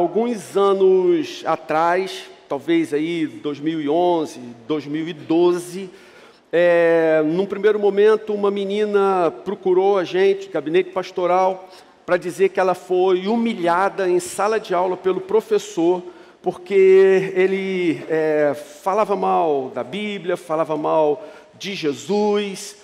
alguns anos atrás, talvez aí 2011, 2012, num primeiro momento uma menina procurou a gente, gabinete pastoral, para dizer que ela foi humilhada em sala de aula pelo professor, porque ele falava mal da Bíblia, falava mal de Jesus,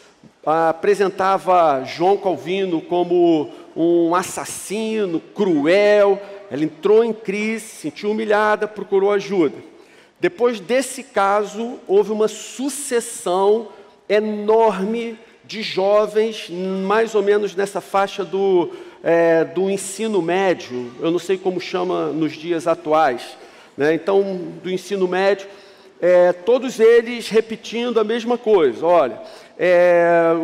apresentava João Calvino como um assassino, cruel. Ela entrou em crise, se sentiu humilhada, procurou ajuda. Depois desse caso, houve uma sucessão enorme de jovens, mais ou menos nessa faixa do ensino médio, eu não sei como chama nos dias atuais, né? Então, do ensino médio, todos eles repetindo a mesma coisa. Olha,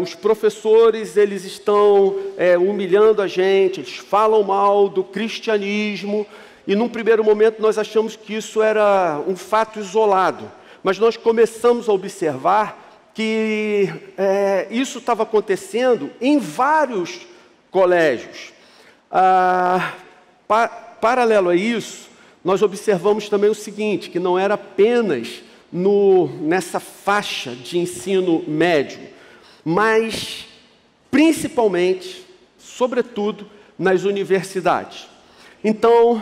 os professores, eles estão humilhando a gente, eles falam mal do cristianismo, e num primeiro momento nós achamos que isso era um fato isolado, mas nós começamos a observar que isso estava acontecendo em vários colégios. Paralelo a isso, nós observamos também o seguinte, que não era apenas nessa faixa de ensino médio, mas principalmente, sobretudo, nas universidades. Então,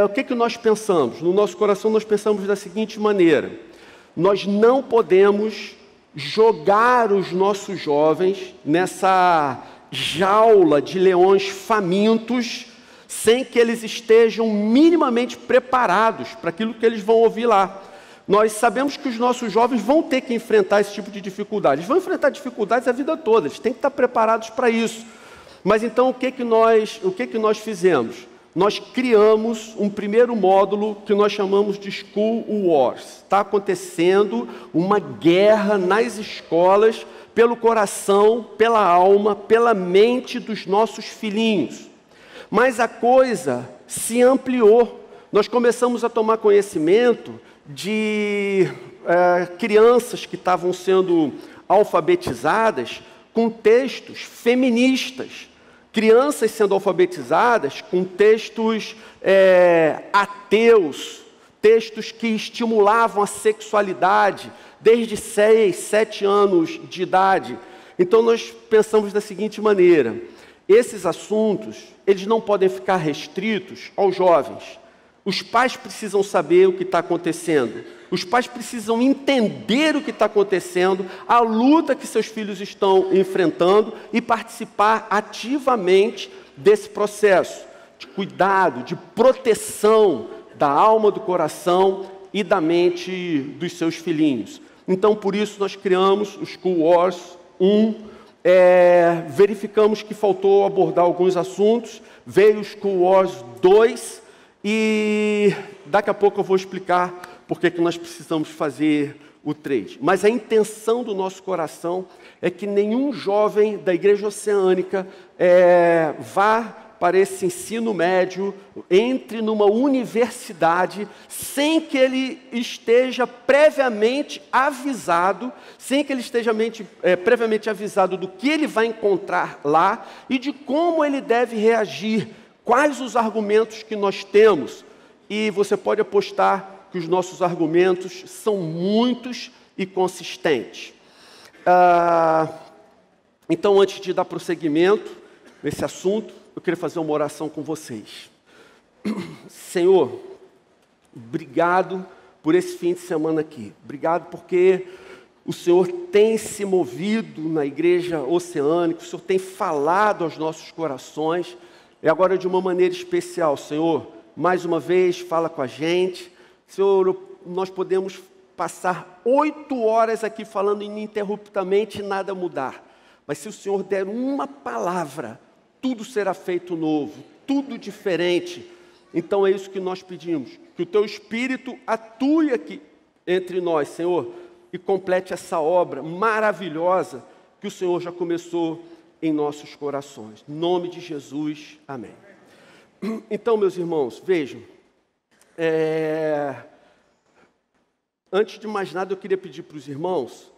o que nós pensamos? No nosso coração nós pensamos da seguinte maneira: nós não podemos jogar os nossos jovens nessa jaula de leões famintos, sem que eles estejam minimamente preparados para aquilo que eles vão ouvir lá. Nós sabemos que os nossos jovens vão ter que enfrentar esse tipo de dificuldade. Eles vão enfrentar dificuldades a vida toda, eles têm que estar preparados para isso. Mas então o que nós fizemos? Nós criamos um primeiro módulo que nós chamamos de School Wars. Está acontecendo uma guerra nas escolas pelo coração, pela alma, pela mente dos nossos filhinhos. Mas a coisa se ampliou. Nós começamos a tomar conhecimento de crianças que estavam sendo alfabetizadas com textos feministas. Crianças sendo alfabetizadas com textos ateus, textos que estimulavam a sexualidade desde 6, 7 anos de idade. Então nós pensamos da seguinte maneira: esses assuntos, eles não podem ficar restritos aos jovens. Os pais precisam saber o que está acontecendo. Os pais precisam entender o que está acontecendo, a luta que seus filhos estão enfrentando e participar ativamente desse processo de cuidado, de proteção da alma, do coração e da mente dos seus filhinhos. Então, por isso, nós criamos o School Wars 1, verificamos que faltou abordar alguns assuntos, veio o School Wars 2, e daqui a pouco eu vou explicar por que nós precisamos fazer o 3. Mas a intenção do nosso coração é que nenhum jovem da Igreja Oceânica vá para esse ensino médio, entre numa universidade, sem que ele esteja previamente avisado, previamente avisado do que ele vai encontrar lá e de como ele deve reagir, quais os argumentos que nós temos. E você pode apostar que os nossos argumentos são muitos e consistentes. Então, antes de dar prosseguimento nesse assunto, eu queria fazer uma oração com vocês. Senhor, obrigado por esse fim de semana aqui. Obrigado porque o Senhor tem se movido na Igreja Oceânica, o Senhor tem falado aos nossos corações, e agora de uma maneira especial, Senhor, mais uma vez fala com a gente. Senhor, nós podemos passar 8 horas aqui falando ininterruptamente e nada mudar, mas se o Senhor der uma palavra, tudo será feito novo, tudo diferente. Então é isso que nós pedimos, que o Teu Espírito atue aqui entre nós, Senhor, e complete essa obra maravilhosa que o Senhor já começou em nossos corações. Em nome de Jesus, amém. Então, meus irmãos, vejam, antes de mais nada eu queria pedir para os irmãos,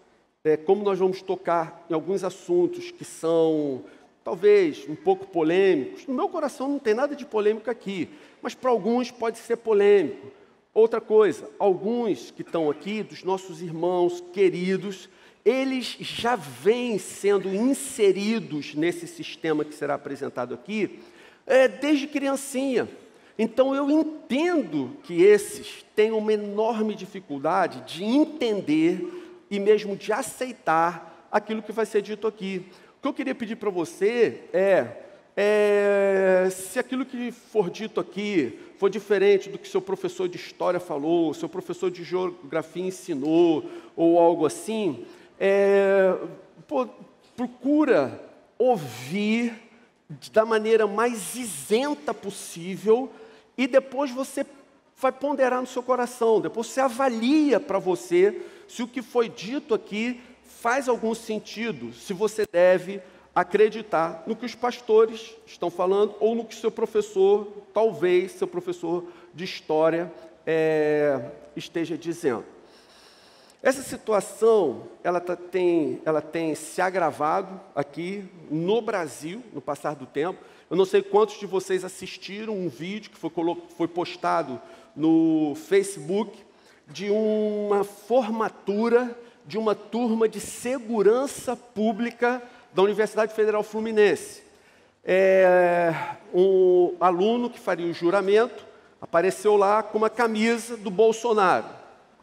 como nós vamos tocar em alguns assuntos que são talvez um pouco polêmicos. No meu coração não tem nada de polêmico aqui, mas para alguns pode ser polêmico. Outra coisa, alguns que estão aqui, dos nossos irmãos queridos, eles já vêm sendo inseridos nesse sistema que será apresentado aqui, desde criancinha. Então eu entendo que esses têm uma enorme dificuldade de entender e mesmo de aceitar aquilo que vai ser dito aqui. O que eu queria pedir para você se aquilo que for dito aqui for diferente do que seu professor de história falou, seu professor de geografia ensinou, ou algo assim, procura ouvir da maneira mais isenta possível e depois você vai ponderar no seu coração, depois você avalia para você se o que foi dito aqui faz algum sentido, se você deve acreditar no que os pastores estão falando ou no que seu professor, talvez seu professor de história esteja dizendo. Essa situação, ela tem se agravado aqui no Brasil, no passar do tempo. Eu não sei quantos de vocês assistiram um vídeo que foi postado no Facebook de uma formatura de uma turma de segurança pública da Universidade Federal Fluminense. Um aluno que faria o juramento apareceu lá com uma camisa do Bolsonaro.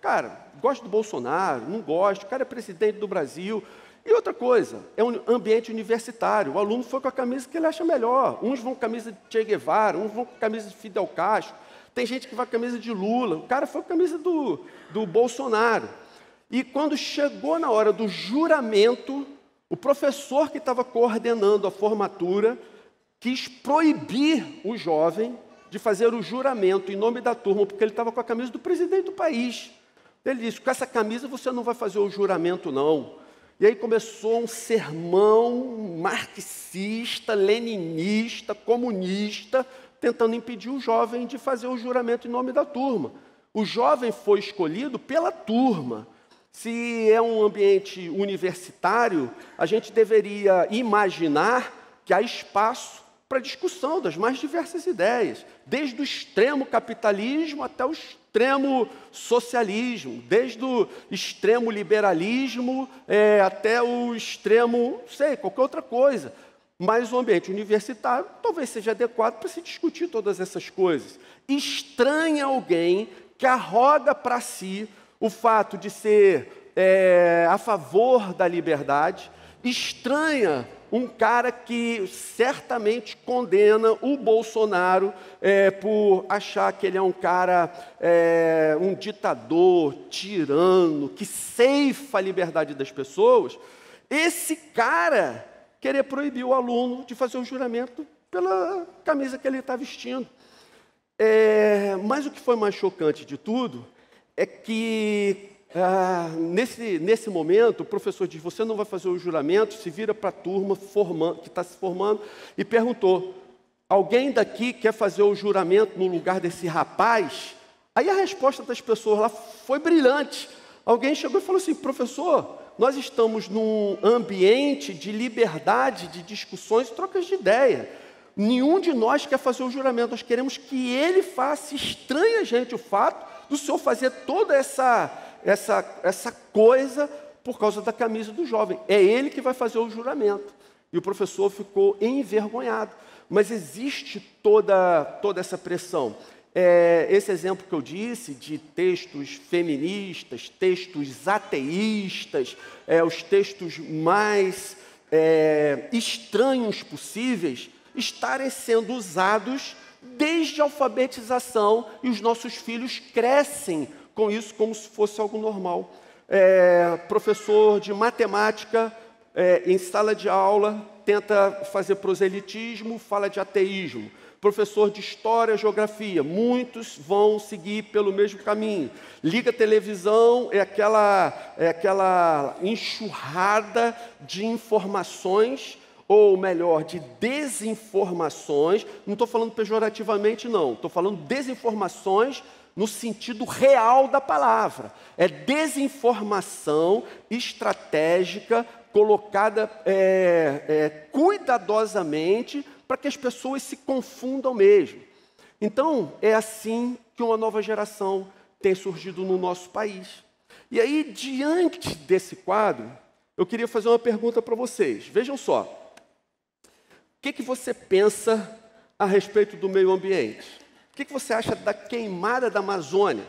Cara, gosto do Bolsonaro, não gosto, o cara é presidente do Brasil. E outra coisa, é um ambiente universitário, o aluno foi com a camisa que ele acha melhor. Uns vão com a camisa de Che Guevara, uns vão com a camisa de Fidel Castro, tem gente que vai com a camisa de Lula, o cara foi com a camisa do Bolsonaro. E quando chegou na hora do juramento, o professor que estava coordenando a formatura quis proibir o jovem de fazer o juramento em nome da turma, porque ele estava com a camisa do presidente do país. Ele disse, com essa camisa você não vai fazer o juramento, não. E aí começou um sermão marxista, leninista, comunista, tentando impedir o jovem de fazer o juramento em nome da turma. O jovem foi escolhido pela turma. Se é um ambiente universitário, a gente deveria imaginar que há espaço para discussão das mais diversas ideias, desde o extremo capitalismo até o extremo socialismo, desde o extremo liberalismo até o extremo, não sei, qualquer outra coisa. Mas o ambiente universitário talvez seja adequado para se discutir todas essas coisas. Estranha alguém que arroga para si o fato de ser a favor da liberdade, estranha um cara que certamente condena o Bolsonaro por achar que ele é um cara, um ditador, tirano, que ceifa a liberdade das pessoas. Esse cara querer proibir o aluno de fazer o juramento pela camisa que ele está vestindo. Mas o que foi mais chocante de tudo é que, nesse momento, o professor diz, você não vai fazer o juramento, se vira para a turma que está se formando e perguntou, alguém daqui quer fazer o juramento no lugar desse rapaz? Aí a resposta das pessoas lá foi brilhante. Alguém chegou e falou assim, professor, nós estamos num ambiente de liberdade, de discussões e trocas de ideia. Nenhum de nós quer fazer o juramento, nós queremos que ele faça. Estranha a gente o fato do senhor fazer toda essa coisa por causa da camisa do jovem. É ele que vai fazer o juramento. E o professor ficou envergonhado. Mas existe toda essa pressão. Esse exemplo que eu disse de textos feministas, textos ateístas, os textos mais estranhos possíveis, estarem sendo usados desde a alfabetização, e os nossos filhos crescem com isso como se fosse algo normal. Professor de matemática, em sala de aula, tenta fazer proselitismo, fala de ateísmo. Professor de história, geografia, muitos vão seguir pelo mesmo caminho. Liga a televisão, é aquela enxurrada de informações, ou melhor, de desinformações. Não estou falando pejorativamente, não. Estou falando desinformações no sentido real da palavra. É desinformação estratégica colocada cuidadosamente para que as pessoas se confundam mesmo. Então, é assim que uma nova geração tem surgido no nosso país. E aí, diante desse quadro, eu queria fazer uma pergunta para vocês. Vejam só, o que você pensa a respeito do meio ambiente? O que você acha da queimada da Amazônia?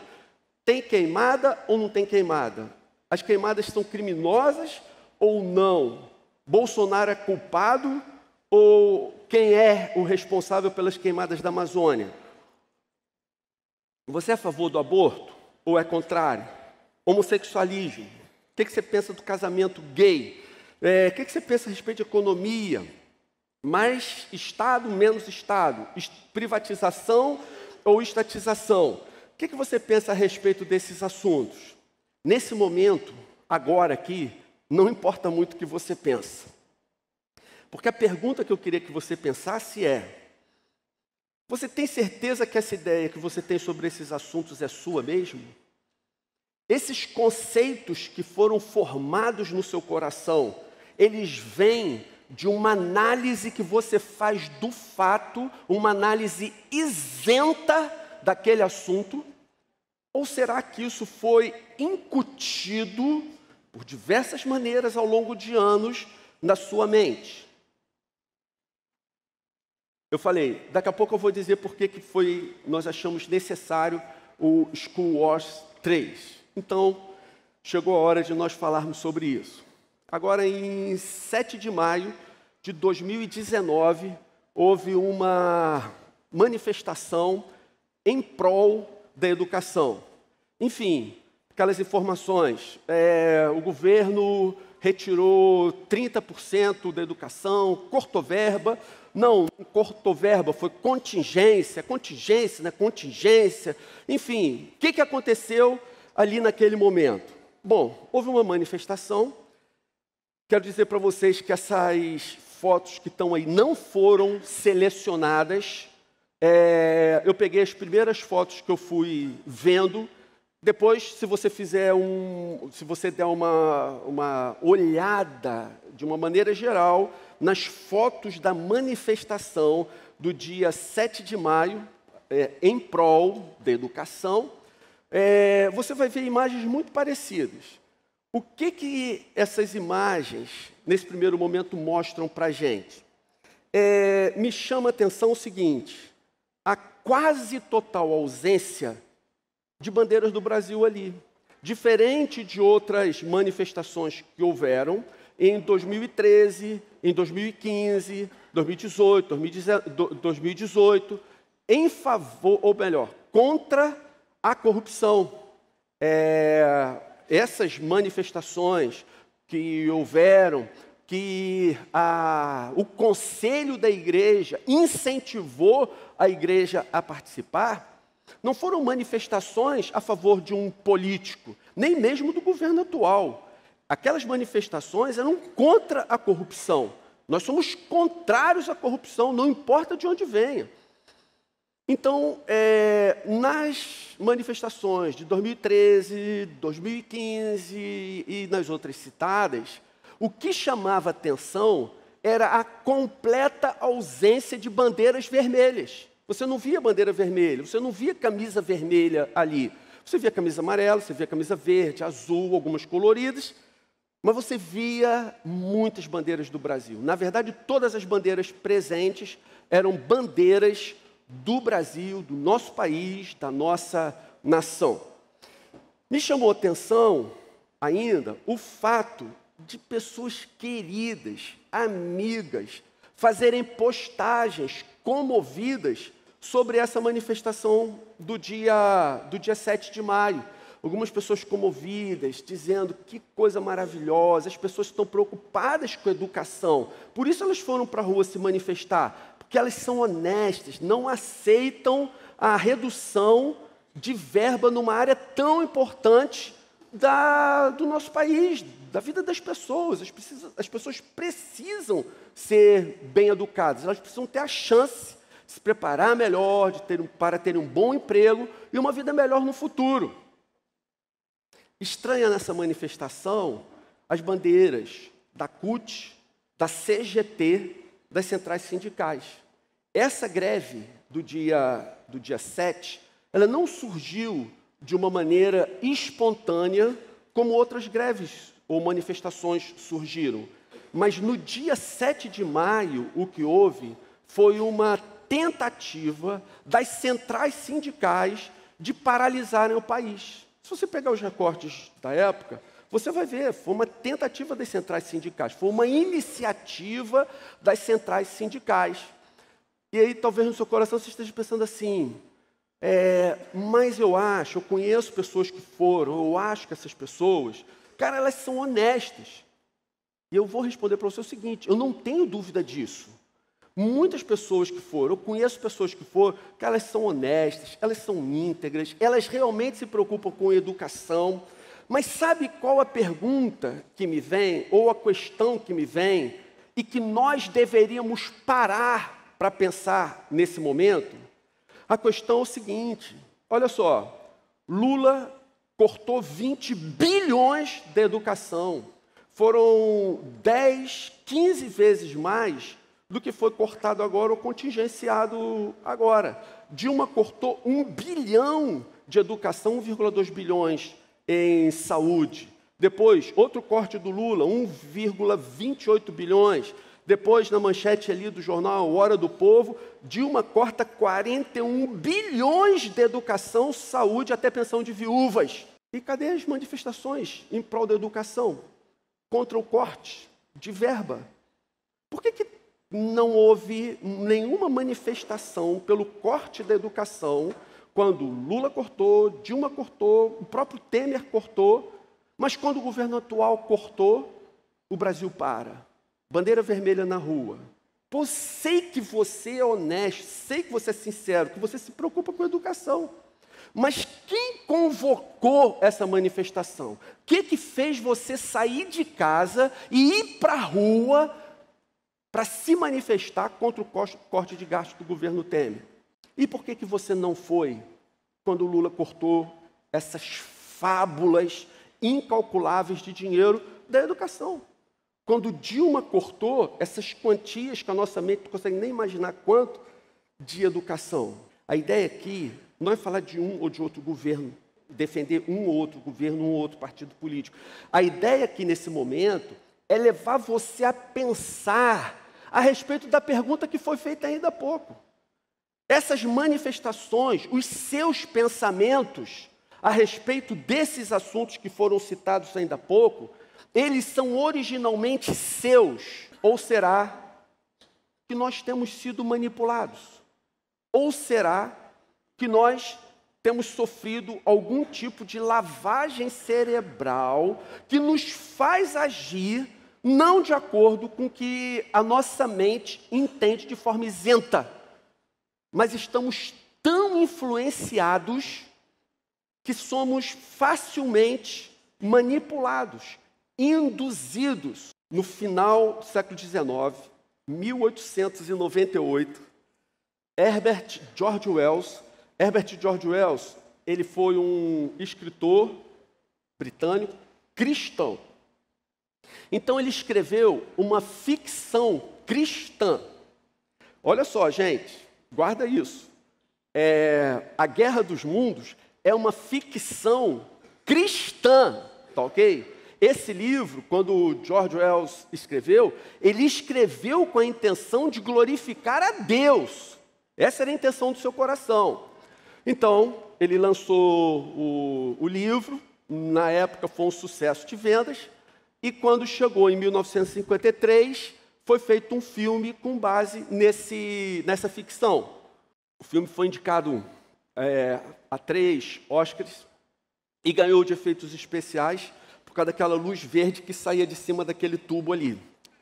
Tem queimada ou não tem queimada? As queimadas são criminosas ou não? Bolsonaro é culpado ou quem é o responsável pelas queimadas da Amazônia? Você é a favor do aborto ou é contrário? Homossexualismo? O que você pensa do casamento gay? O que você pensa a respeito de economia? Mais Estado, menos Estado? Privatização ou estatização? O que você pensa a respeito desses assuntos? Nesse momento, agora aqui, não importa muito o que você pensa. Porque a pergunta que eu queria que você pensasse é: você tem certeza que essa ideia que você tem sobre esses assuntos é sua mesmo? Esses conceitos que foram formados no seu coração, eles vêm de uma análise que você faz do fato, uma análise isenta daquele assunto? Ou será que isso foi incutido por diversas maneiras ao longo de anos na sua mente? Eu falei, daqui a pouco eu vou dizer por que nós achamos necessário o School Wars 3. Então, chegou a hora de nós falarmos sobre isso. Agora, em 7 de maio de 2019, houve uma manifestação em prol da educação. Enfim, aquelas informações, o governo retirou 30% da educação, cortou verba. Não cortou verba, foi contingência, enfim, o que aconteceu ali naquele momento? Bom, houve uma manifestação. Quero dizer para vocês que essas fotos que estão aí não foram selecionadas. Eu peguei as primeiras fotos que eu fui vendo. Depois, se você der uma olhada de uma maneira geral nas fotos da manifestação do dia 7 de maio, em prol da educação, você vai ver imagens muito parecidas. O que essas imagens, nesse primeiro momento, mostram para a gente? Me chama a atenção o seguinte: a quase total ausência de bandeiras do Brasil ali. Diferente de outras manifestações que houveram em 2013, em 2015, 2018, em favor, ou melhor, contra a corrupção. Essas manifestações que houveram, que o conselho da igreja incentivou a igreja a participar, não foram manifestações a favor de um político, nem mesmo do governo atual. Aquelas manifestações eram contra a corrupção. Nós somos contrários à corrupção, não importa de onde venha. Então, nas manifestações de 2013, 2015 e nas outras citadas, o que chamava atenção era a completa ausência de bandeiras vermelhas. Você não via bandeira vermelha, você não via camisa vermelha ali. Você via camisa amarela, você via camisa verde, azul, algumas coloridas, mas você via muitas bandeiras do Brasil. Na verdade, todas as bandeiras presentes eram bandeiras do Brasil, do nosso país, da nossa nação. Me chamou a atenção ainda o fato de pessoas queridas, amigas, fazerem postagens comovidas sobre essa manifestação do dia 7 de maio. Algumas pessoas comovidas, dizendo que coisa maravilhosa, as pessoas estão preocupadas com a educação, por isso elas foram para a rua se manifestar, porque elas são honestas, não aceitam a redução de verba numa área tão importante do nosso país, da vida das pessoas. As pessoas precisam ser bem educadas, elas precisam ter a chance de se preparar melhor, para ter um bom emprego e uma vida melhor no futuro. Estranha nessa manifestação as bandeiras da CUT, da CGT, das centrais sindicais. Essa greve do dia 7, ela não surgiu de uma maneira espontânea, como outras greves ou manifestações surgiram. Mas no dia 7 de maio, o que houve foi uma tentativa das centrais sindicais de paralisarem o país. Se você pegar os recortes da época, você vai ver, foi uma tentativa das centrais sindicais, foi uma iniciativa das centrais sindicais. E aí talvez no seu coração você esteja pensando assim, mas eu conheço pessoas que foram, eu acho que essas pessoas, cara, elas são honestas. E eu vou responder para você o seguinte, eu não tenho dúvida disso. Muitas pessoas que foram, eu conheço pessoas que foram, que elas são honestas, elas são íntegras, elas realmente se preocupam com a educação. Mas sabe qual a pergunta que me vem, ou a questão que me vem, e que nós deveríamos parar para pensar nesse momento? A questão é o seguinte, olha só, Lula cortou 20 bilhões da educação. Foram 10, 15 vezes mais do que foi cortado agora ou contingenciado agora. Dilma cortou 1 bilhão de educação, 1,2 bilhões em saúde. Depois, outro corte do Lula, 1,28 bilhões. Depois, na manchete ali do jornal Hora do Povo, Dilma corta 41 bilhões de educação, saúde, até pensão de viúvas. E cadê as manifestações em prol da educação? Contra o corte de verba. Por que não houve nenhuma manifestação pelo corte da educação quando Lula cortou, Dilma cortou, o próprio Temer cortou, mas quando o governo atual cortou, o Brasil para. Bandeira vermelha na rua. Pô, sei que você é honesto, sei que você é sincero, que você se preocupa com a educação. Mas quem convocou essa manifestação? O que fez você sair de casa e ir para a rua para se manifestar contra o corte de gastos do governo Temer? E por que você não foi quando o Lula cortou essas fábulas incalculáveis de dinheiro da educação? Quando Dilma cortou essas quantias que a nossa mente não consegue nem imaginar quanto de educação. A ideia aqui não é falar de um ou de outro governo, defender um ou outro governo, um ou outro partido político. A ideia aqui nesse momento é levar você a pensar a respeito da pergunta que foi feita ainda há pouco. Essas manifestações, os seus pensamentos a respeito desses assuntos que foram citados ainda há pouco, eles são originalmente seus, ou será que nós temos sido manipulados? Ou será que nós temos sofrido algum tipo de lavagem cerebral que nos faz agir não de acordo com o que a nossa mente entende de forma isenta, mas estamos tão influenciados que somos facilmente manipulados, induzidos. No final do século XIX, 1898, Herbert George Wells, ele foi um escritor britânico cristão. Então ele escreveu uma ficção cristã. Olha só, gente, guarda isso. A Guerra dos Mundos é uma ficção cristã, tá ok? Esse livro, quando o George Wells escreveu, ele escreveu com a intenção de glorificar a Deus. Essa era a intenção do seu coração. Então, ele lançou o livro, na época foi um sucesso de vendas, e quando chegou em 1953, foi feito um filme com base nessa ficção. O filme foi indicado a 3 Oscars e ganhou de efeitos especiais por causa daquela luz verde que saía de cima daquele tubo ali.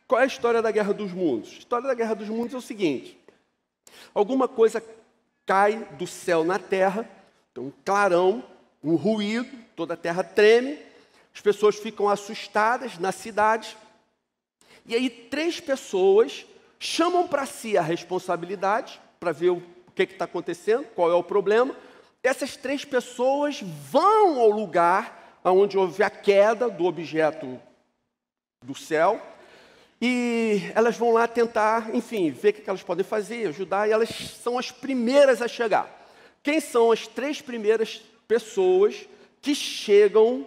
Qual é a história da Guerra dos Mundos? A história da Guerra dos Mundos é o seguinte: alguma coisa cai do céu na terra, tem um clarão, um ruído, toda a terra treme, as pessoas ficam assustadas na cidade, e aí 3 pessoas chamam para si a responsabilidade, para ver o que está acontecendo, qual é o problema. Essas 3 pessoas vão ao lugar onde houve a queda do objeto do céu, E elas vão lá tentar, enfim, ver o que elas podem fazer, ajudar, e elas são as primeiras a chegar. Quem são as 3 primeiras pessoas que chegam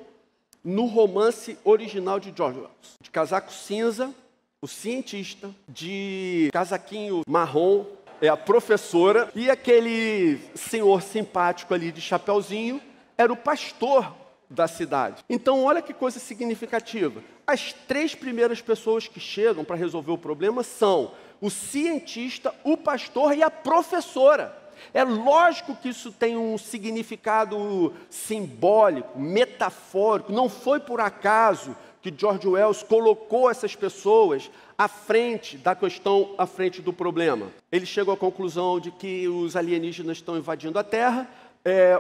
no romance original de George Orwell? De casaco cinza, o cientista, de casaquinho marrom, é a professora, e aquele senhor simpático ali de chapeuzinho era o pastor da cidade. Então, olha que coisa significativa. As 3 primeiras pessoas que chegam para resolver o problema são o cientista, o pastor e a professora. É lógico que isso tem um significado simbólico, metafórico. Não foi por acaso que George Orwell colocou essas pessoas à frente da questão, à frente do problema. Ele chegou à conclusão de que os alienígenas estão invadindo a Terra,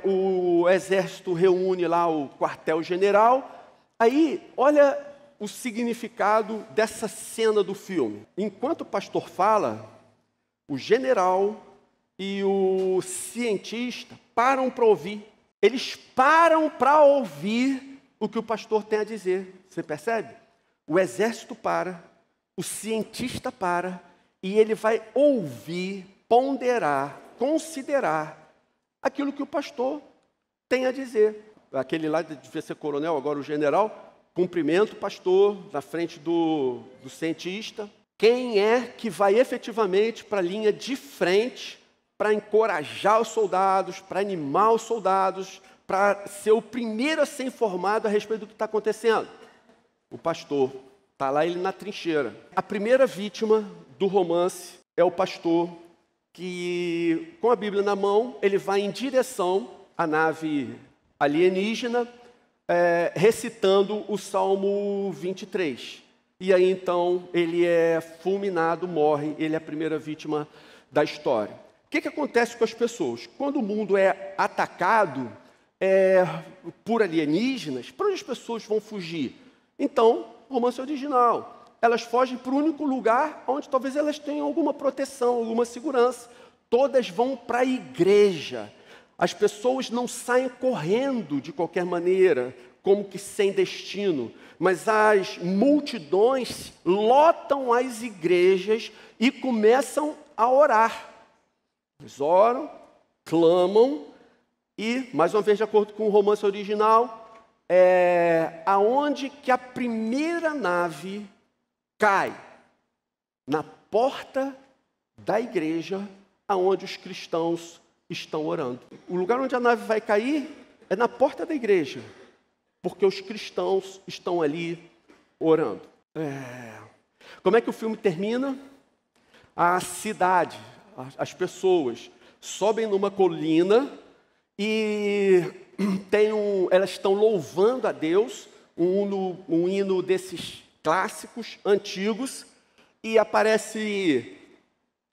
o exército reúne lá o quartel-general. Aí, olha o significado dessa cena do filme. Enquanto o pastor fala, o general e o cientista param para ouvir. Eles param para ouvir o que o pastor tem a dizer. Você percebe? O exército para, o cientista para, e ele vai ouvir, ponderar, considerar aquilo que o pastor tem a dizer. Aquele lá devia ser coronel, agora o general, cumprimenta o pastor na frente do cientista. Quem é que vai efetivamente para a linha de frente para encorajar os soldados, para animar os soldados, para ser o primeiro a ser informado a respeito do que está acontecendo? O pastor. Está lá ele na trincheira. A primeira vítima do romance é o pastor que, com a Bíblia na mão, ele vai em direção à nave alienígena, recitando o Salmo 23. E aí, então, ele é fulminado, morre, ele é a primeira vítima da história. O que acontece com as pessoas? Quando o mundo é atacado por alienígenas, para onde as pessoas vão fugir? Então, romance original. Elas fogem para o único lugar onde talvez elas tenham alguma proteção, alguma segurança. Todas vão para a igreja. As pessoas não saem correndo de qualquer maneira, como que sem destino, mas as multidões lotam as igrejas e começam a orar. Eles oram, clamam e, mais uma vez, de acordo com o romance original, aonde que a primeira nave cai? Na porta da igreja, aonde os cristãos estão orando. O lugar onde a nave vai cair é na porta da igreja, porque os cristãos estão ali orando. Como é que o filme termina? A cidade, as pessoas sobem numa colina e elas estão louvando a Deus, um hino desses clássicos, antigos, e aparece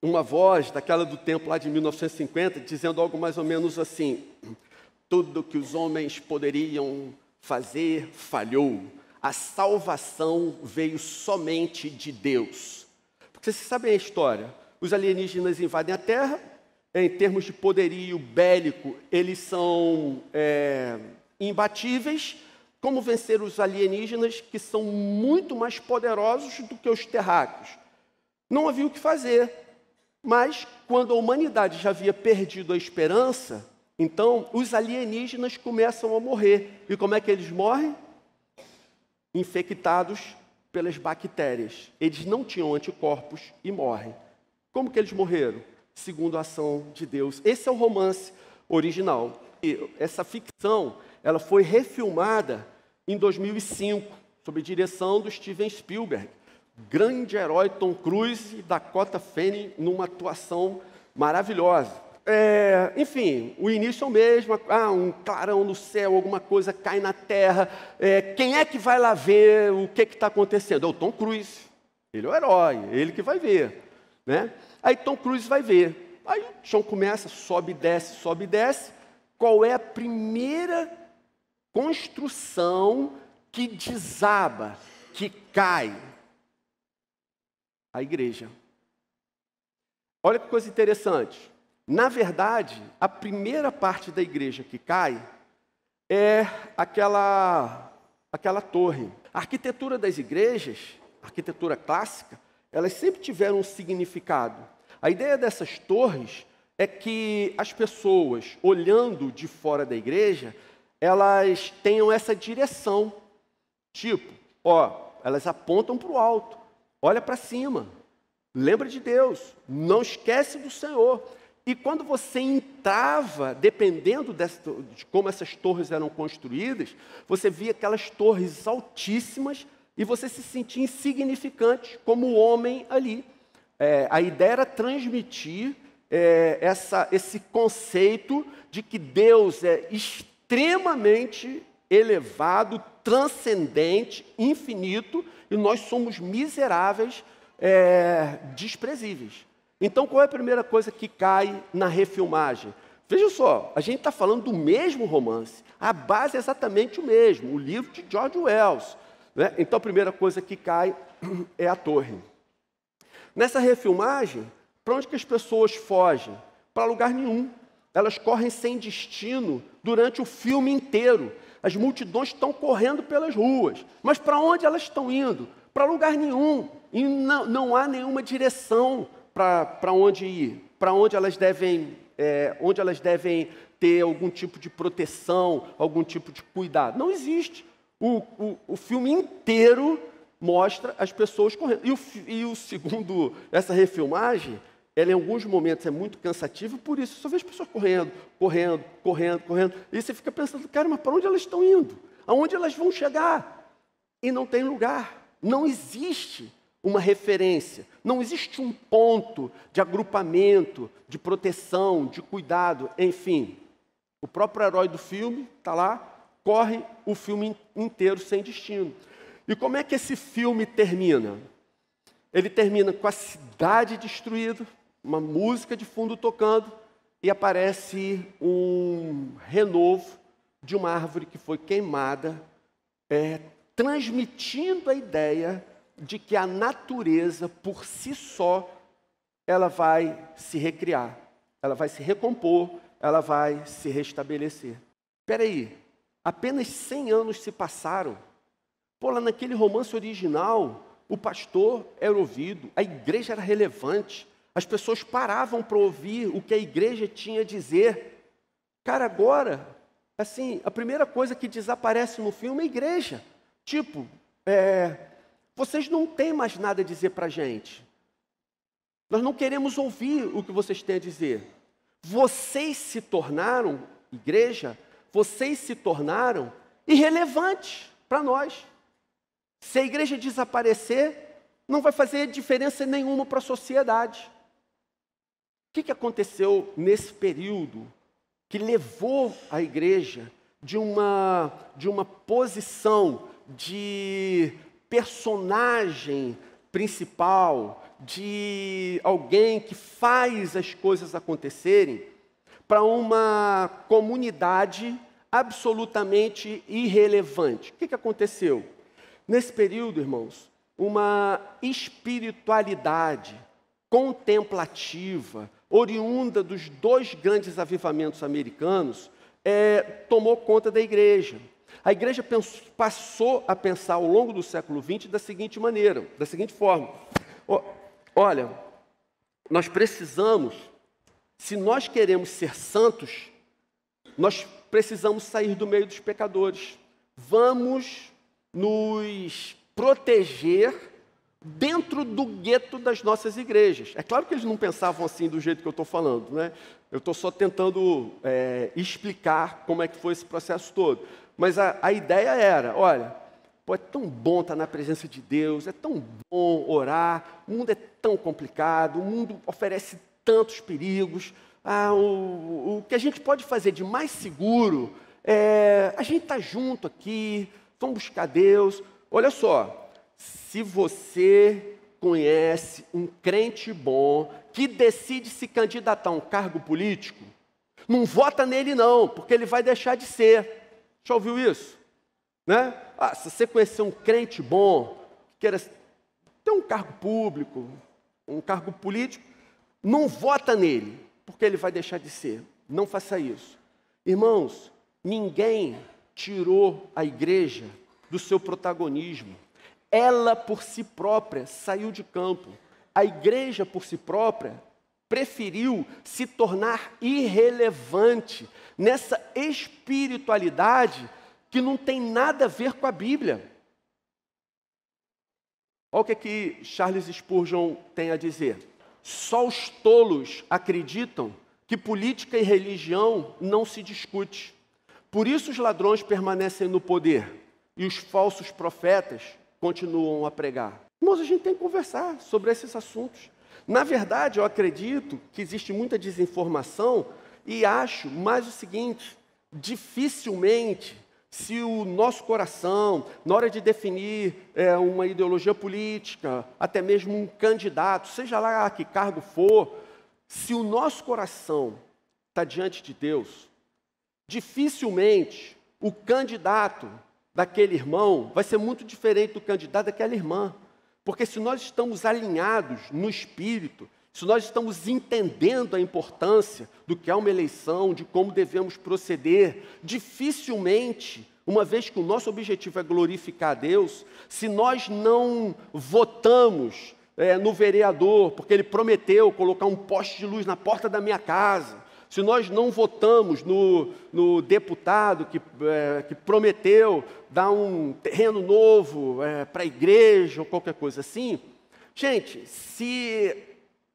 uma voz daquela do tempo lá de 1950, dizendo algo mais ou menos assim: tudo que os homens poderiam fazer falhou, a salvação veio somente de Deus. Porque vocês sabem a história, os alienígenas invadem a Terra, em termos de poderio bélico, eles são imbatíveis. Como vencer os alienígenas, que são muito mais poderosos do que os terráqueos? Não havia o que fazer. Mas, quando a humanidade já havia perdido a esperança, então os alienígenas começam a morrer. E como é que eles morrem? Infectados pelas bactérias. Eles não tinham anticorpos e morrem. Como que eles morreram? Segundo a ação de Deus. Esse é o romance original. E essa ficção, ela foi refilmada em 2005, sob direção do Steven Spielberg. Grande herói Tom Cruise e Dakota Fanning numa atuação maravilhosa. Enfim, o início é o mesmo, um clarão no céu, alguma coisa cai na terra. Quem é que vai lá ver o que está acontecendo? É o Tom Cruise. Ele é o herói, ele que vai ver, né? Aí Tom Cruise vai ver. Aí o chão começa, sobe e desce, sobe e desce. Qual é a primeira construção que desaba, que cai? A igreja. Olha que coisa interessante. Na verdade, a primeira parte da igreja que cai é aquela torre. A arquitetura das igrejas arquitetura clássica, elas sempre tiveram um significado. A ideia dessas torres é que as pessoas, olhando de fora da igreja, elas tenham essa direção. Tipo, elas apontam para o alto, olha para cima, lembra de Deus, não esquece do Senhor. E quando você entrava, dependendo de como essas torres eram construídas, você via aquelas torres altíssimas e você se sentia insignificante como homem ali. A ideia era transmitir esse conceito de que Deus é extremamente elevado, transcendente, infinito, e nós somos miseráveis, desprezíveis. Então, qual é a primeira coisa que cai na refilmagem? Veja só, a gente está falando do mesmo romance. A base é exatamente o mesmo, o livro de George Wells. Né? Então, a primeira coisa que cai é a torre. Nessa refilmagem, para onde que as pessoas fogem? Para lugar nenhum. Elas correm sem destino durante o filme inteiro. As multidões estão correndo pelas ruas. Mas para onde elas estão indo? Para lugar nenhum. E não há nenhuma direção para onde ir, para onde elas devem ter algum tipo de proteção, algum tipo de cuidado. Não existe. O filme inteiro mostra as pessoas correndo. E o segundo, essa refilmagem, ela em alguns momentos é muito cansativa, por isso só vê as pessoas correndo. E você fica pensando, cara, mas para onde elas estão indo? Aonde elas vão chegar? E não tem lugar. Não existe uma referência, não existe um ponto de agrupamento, de proteção, de cuidado, enfim. O próprio herói do filme está lá, corre o filme inteiro sem destino. E como é que esse filme termina? Ele termina com a cidade destruída, uma música de fundo tocando, e aparece um renovo de uma árvore que foi queimada, transmitindo a ideia de que a natureza, por si só, ela vai se recriar, ela vai se recompor, ela vai se restabelecer. Espera aí, apenas 100 anos se passaram. Lá naquele romance original, o pastor era ouvido, a igreja era relevante, as pessoas paravam para ouvir o que a igreja tinha a dizer. Cara, agora, assim, a primeira coisa que desaparece no filme é a igreja. Tipo, vocês não têm mais nada a dizer para a gente. Nós não queremos ouvir o que vocês têm a dizer. Vocês se tornaram, igreja, vocês se tornaram irrelevantes para nós. Se a igreja desaparecer, não vai fazer diferença nenhuma para a sociedade. O que aconteceu nesse período que levou a igreja de uma posição de personagem principal, de alguém que faz as coisas acontecerem, para uma comunidade absolutamente irrelevante? O que aconteceu? Nesse período, irmãos, uma espiritualidade contemplativa, oriunda dos 2 grandes avivamentos americanos, tomou conta da igreja. A igreja passou a pensar ao longo do século XX da seguinte maneira, da seguinte forma: olha, nós precisamos, se nós queremos ser santos, nós precisamos sair do meio dos pecadores. Vamos nos proteger dentro do gueto das nossas igrejas. É claro que eles não pensavam assim do jeito que eu estou falando, né? Eu estou só tentando explicar como é que foi esse processo todo. Mas a ideia era, olha, é tão bom estar na presença de Deus, é tão bom orar, o mundo é tão complicado, o mundo oferece tantos perigos. O que a gente pode fazer de mais seguro a gente estar junto aqui, vamos buscar Deus. Olha só, se você conhece um crente bom que decide se candidatar a um cargo político, não vota nele não, porque ele vai deixar de ser. Já ouviu isso? Né? Se você conhecer um crente bom, que queira ter um cargo público, um cargo político, não vota nele, porque ele vai deixar de ser. Não faça isso. Irmãos, ninguém tirou a igreja do seu protagonismo. ela por si própria saiu de campo. A igreja por si própria preferiu se tornar irrelevante nessa espiritualidade que não tem nada a ver com a Bíblia. Olha o que Charles Spurgeon tem a dizer. Só os tolos acreditam que política e religião não se discute. Por isso os ladrões permanecem no poder e os falsos profetas continuam a pregar. Irmãos, a gente tem que conversar sobre esses assuntos. Na verdade, eu acredito que existe muita desinformação e acho mais o seguinte: dificilmente, se o nosso coração, na hora de definir uma ideologia política, até mesmo um candidato, seja lá que cargo for, se o nosso coração está diante de Deus, dificilmente o candidato daquele irmão vai ser muito diferente do candidato daquela irmã. Porque se nós estamos alinhados no espírito, se nós estamos entendendo a importância do que é uma eleição, de como devemos proceder, dificilmente, uma vez que o nosso objetivo é glorificar a Deus, se nós não votamos no vereador, porque ele prometeu colocar um poste de luz na porta da minha casa, se nós não votamos no deputado que prometeu dar um terreno novo para a igreja ou qualquer coisa assim, gente, se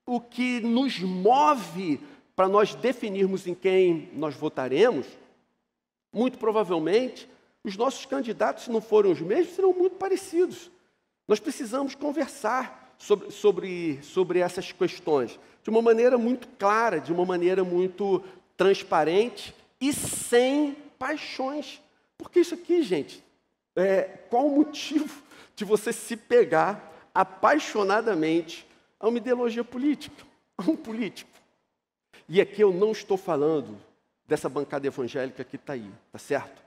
o que nos move para nós definirmos em quem nós votaremos, muito provavelmente, os nossos candidatos, se não forem os mesmos, serão muito parecidos. Nós precisamos conversar sobre essas questões de uma maneira muito clara, de uma maneira muito transparente e sem paixões. Porque isso aqui, gente, qual o motivo de você se pegar apaixonadamente a uma ideologia política, a um político? E aqui eu não estou falando dessa bancada evangélica que está aí, tá certo?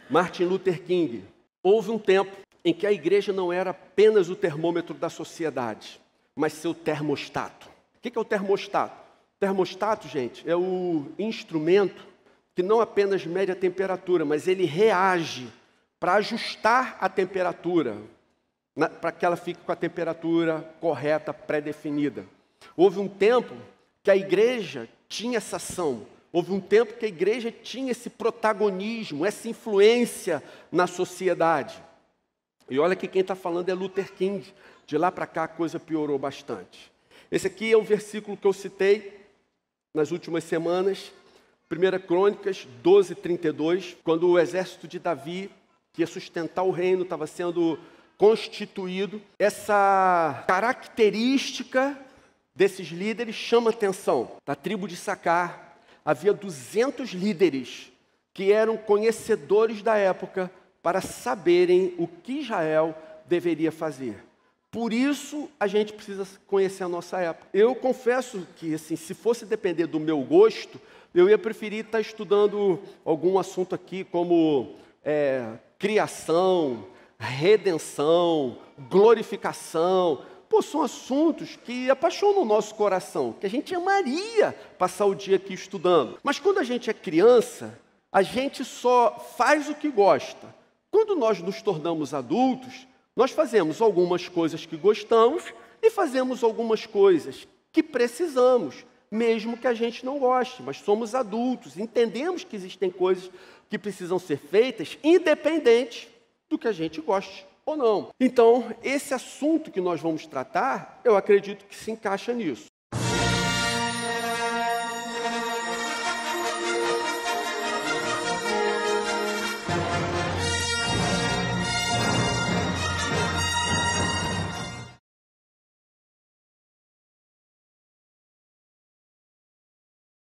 Martin Luther King. Houve um tempo em que a igreja não era apenas o termômetro da sociedade, mas seu termostato. O que é o termostato? O termostato, gente, é o instrumento que não apenas mede a temperatura, mas ele reage para ajustar a temperatura, para que ela fique com a temperatura correta, pré-definida. Houve um tempo que a igreja tinha essa ação. Houve um tempo que a igreja tinha esse protagonismo, essa influência na sociedade. E olha que quem está falando é Luther King. De lá para cá a coisa piorou bastante. Esse aqui é o versículo que eu citei nas últimas semanas, 1 Crônicas 12:32, quando o exército de Davi, que ia sustentar o reino, estava sendo constituído. Essa característica desses líderes chama atenção. Da tribo de Issacar, havia 200 líderes que eram conhecedores da época para saberem o que Israel deveria fazer. Por isso, a gente precisa conhecer a nossa época. Eu confesso que, assim, se fosse depender do meu gosto, eu ia preferir estar estudando algum assunto aqui como criação, redenção, glorificação. Pô, são assuntos que apaixonam o nosso coração, que a gente amaria passar o dia aqui estudando. Mas quando a gente é criança, a gente só faz o que gosta. Quando nós nos tornamos adultos, nós fazemos algumas coisas que gostamos e fazemos algumas coisas que precisamos, mesmo que a gente não goste. Mas somos adultos, entendemos que existem coisas que precisam ser feitas, independente do que a gente goste ou não. Então, esse assunto que nós vamos tratar, eu acredito que se encaixa nisso.